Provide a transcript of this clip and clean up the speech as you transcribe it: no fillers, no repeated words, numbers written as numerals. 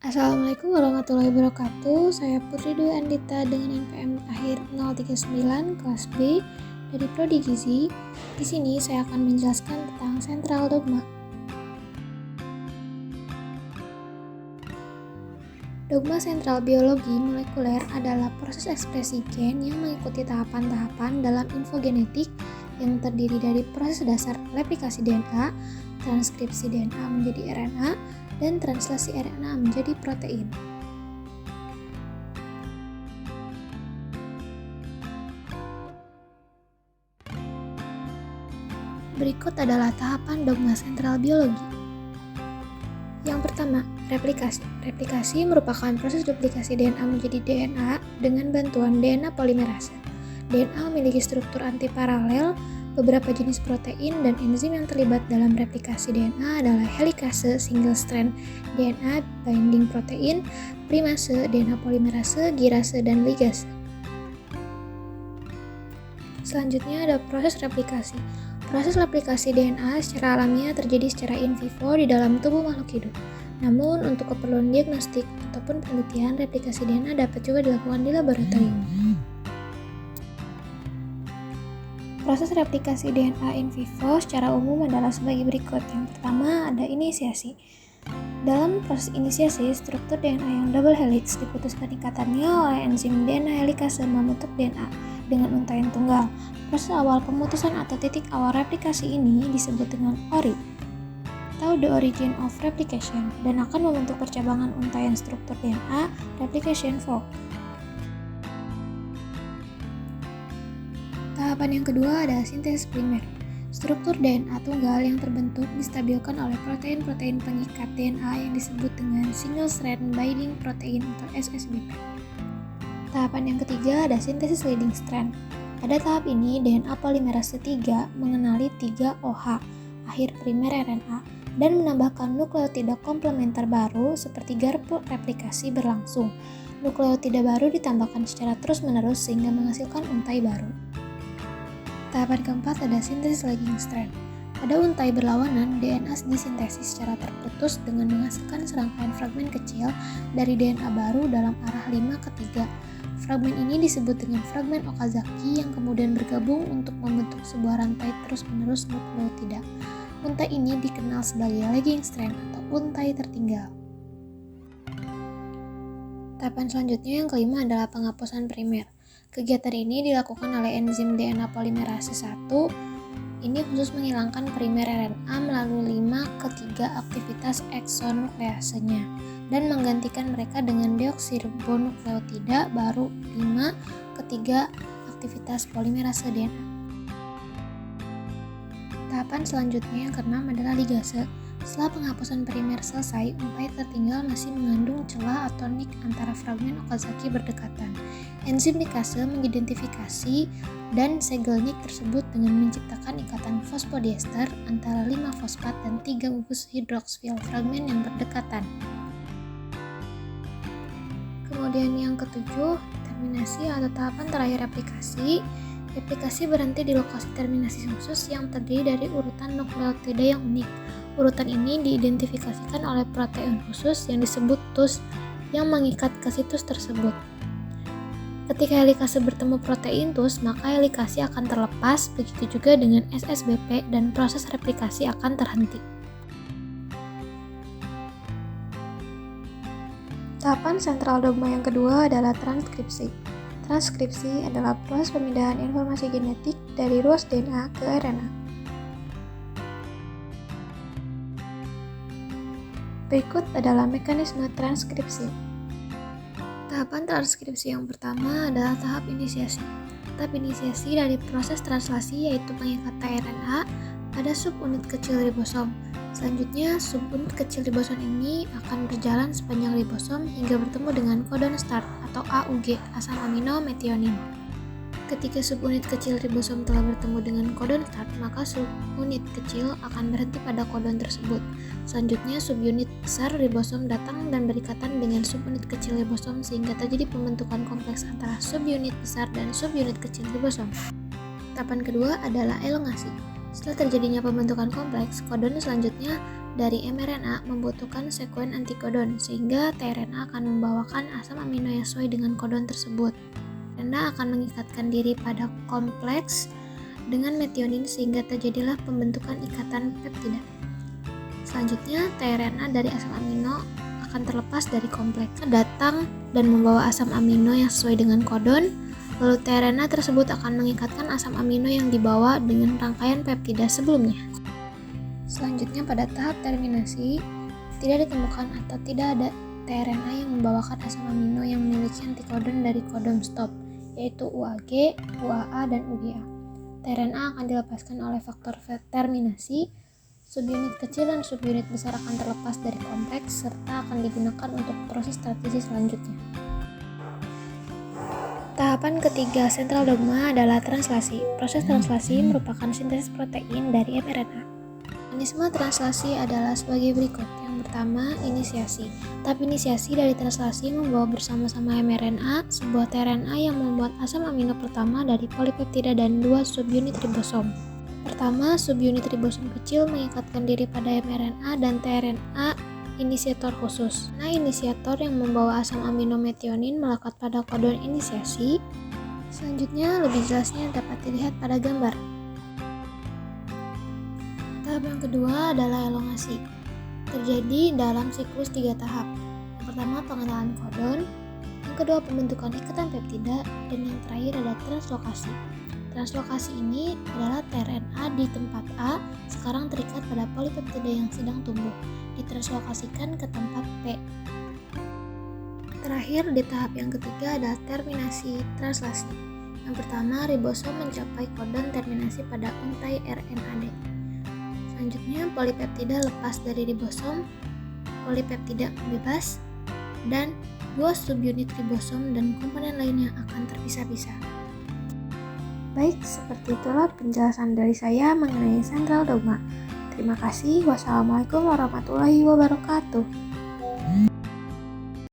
Assalamualaikum warahmatullahi wabarakatuh. Saya Putri Dwi Andita dengan NPM akhir 039 kelas B dari Prodi Gizi. Di sini saya akan menjelaskan tentang sentral dogma. Dogma sentral biologi molekuler adalah proses ekspresi gen yang mengikuti tahapan-tahapan dalam infogenetik yang terdiri dari proses dasar replikasi DNA, transkripsi DNA menjadi RNA, dan translasi RNA menjadi protein. Berikut adalah tahapan dogma sentral biologi. Yang pertama, replikasi. Replikasi merupakan proses duplikasi DNA menjadi DNA dengan bantuan DNA polimerase. DNA memiliki struktur antiparalel. Beberapa jenis protein dan enzim yang terlibat dalam replikasi DNA adalah helikase, single strand DNA binding protein, primase, DNA polimerase, girase, dan ligase. Selanjutnya ada proses replikasi. Proses replikasi DNA secara alamiah terjadi secara in vivo di dalam tubuh makhluk hidup. Namun, untuk keperluan diagnostik ataupun penelitian, replikasi DNA dapat juga dilakukan di laboratorium. Proses replikasi DNA in vivo secara umum adalah sebagai berikut. Yang pertama ada inisiasi. Dalam proses inisiasi, struktur DNA yang double helix diputuskan ikatannya oleh enzim DNA helikase membentuk DNA dengan untaian tunggal. Proses awal pemutusan atau titik awal replikasi ini disebut dengan ORI atau the origin of replication dan akan membentuk percabangan untaian struktur DNA replication fork. Tahapan yang kedua adalah sintesis primer. Struktur DNA tunggal yang terbentuk distabilkan oleh protein-protein pengikat DNA yang disebut dengan single strand binding protein atau SSBP. Tahapan yang ketiga ada sintesis leading strand. Pada tahap ini DNA polimerase 3 mengenali 3-OH akhir primer RNA dan menambahkan nukleotida komplementer baru seperti garpu replikasi berlangsung. Nukleotida baru ditambahkan secara terus-menerus sehingga menghasilkan untai baru. Tahapan keempat ada sintesis lagging strand. Pada untai berlawanan, DNA disintesis secara terputus dengan menghasilkan serangkaian fragmen kecil dari DNA baru dalam arah 5 ke 3. Fragmen ini disebut dengan fragmen Okazaki yang kemudian bergabung untuk membentuk sebuah rantai terus-menerus nukleotida. Untai ini dikenal sebagai lagging strand atau untai tertinggal. Tahapan selanjutnya yang kelima adalah penghapusan primer. Kegiatan ini dilakukan oleh enzim DNA polimerase 1. Ini khusus menghilangkan primer RNA melalui 5 ke 3 aktivitas eksonukleasenya dan menggantikan mereka dengan deoksiribonukleotida baru 5 ke 3 aktivitas polimerase DNA. Tahapan selanjutnya yang keenam adalah ligase. Setelah penghapusan primer selesai, untai tertinggal masih mengandung celah atau nick antara fragmen Okazaki berdekatan. Enzim ligase mengidentifikasi dan segel nick tersebut dengan menciptakan ikatan fosfodiester antara 5 fosfat dan 3 gugus hidroksfil fragmen yang berdekatan. Kemudian yang ketujuh, terminasi atau tahapan terakhir replikasi. Replikasi berhenti di lokasi terminasi khusus yang terdiri dari urutan nukleotida yang unik. Urutan ini diidentifikasikan oleh protein khusus yang disebut TUS yang mengikat ke situs tersebut. Ketika helikase bertemu protein TUS, maka helikase akan terlepas, begitu juga dengan SSBP dan proses replikasi akan terhenti. Tahapan sentral dogma yang kedua adalah transkripsi. Transkripsi adalah proses pemindahan informasi genetik dari ruas DNA ke RNA. Berikut adalah mekanisme transkripsi. Tahapan transkripsi yang pertama adalah tahap inisiasi. Tahap inisiasi dari proses translasi yaitu pengikatan RNA pada subunit kecil ribosom. Selanjutnya, subunit kecil ribosom ini akan berjalan sepanjang ribosom hingga bertemu dengan kodon start atau AUG, asam amino metionin. Ketika subunit kecil ribosom telah bertemu dengan kodon start, maka subunit kecil akan berhenti pada kodon tersebut. Selanjutnya, subunit besar ribosom datang dan berikatan dengan subunit kecil ribosom sehingga terjadi pembentukan kompleks antara subunit besar dan subunit kecil ribosom. Tahapan kedua adalah elongasi. Setelah terjadinya pembentukan kompleks, kodon selanjutnya dari mRNA membutuhkan sekuen antikodon, sehingga tRNA akan membawakan asam amino yang sesuai dengan kodon tersebut. tRNA akan mengikatkan diri pada kompleks dengan metionin sehingga terjadilah pembentukan ikatan peptida. Selanjutnya, tRNA dari asam amino akan terlepas dari kompleks, datang dan membawa asam amino yang sesuai dengan kodon, lalu tRNA tersebut akan mengikatkan asam amino yang dibawa dengan rangkaian peptida sebelumnya. Selanjutnya, pada tahap terminasi, tidak ditemukan atau tidak ada tRNA yang membawakan asam amino yang memiliki antikodon dari kodon stop, yaitu UAG, UAA, dan UGA. tRNA akan dilepaskan oleh faktor terminasi, subunit kecil dan subunit besar akan terlepas dari kompleks, serta akan digunakan untuk proses transisi selanjutnya. Tahapan ketiga sentral dogma adalah translasi. Proses translasi merupakan sintesis protein dari mRNA. Mekanisme translasi adalah sebagai berikut. Yang pertama, inisiasi. Tahap inisiasi dari translasi membawa bersama-sama mRNA, sebuah tRNA yang membuat asam amino pertama dari polipeptida dan 2 subunit ribosom. Pertama, subunit ribosom kecil mengikatkan diri pada mRNA dan tRNA inisiator khusus. Nah, inisiator yang membawa asam amino metionin melekat pada kodon inisiasi. Selanjutnya, lebih jelasnya dapat dilihat pada gambar. Tahap yang kedua adalah elongasi. Terjadi dalam siklus 3 tahap. Yang pertama, pengenalan kodon. Yang kedua, pembentukan ikatan peptida. Dan yang terakhir adalah translokasi. Translokasi ini adalah tRNA di tempat A sekarang terikat pada polipeptida yang sedang tumbuh, ditranslokasikan ke tempat P. Terakhir, di tahap yang ketiga adalah terminasi translasi. Yang pertama, ribosom mencapai kodon terminasi pada untai RNAD. Selanjutnya, polipeptida lepas dari ribosom, polipeptida bebas, dan 2 subunit ribosom dan komponen lainnya akan terpisah-pisah. Baik, seperti itulah penjelasan dari saya mengenai sentral dogma. Terima kasih. Wassalamualaikum warahmatullahi wabarakatuh.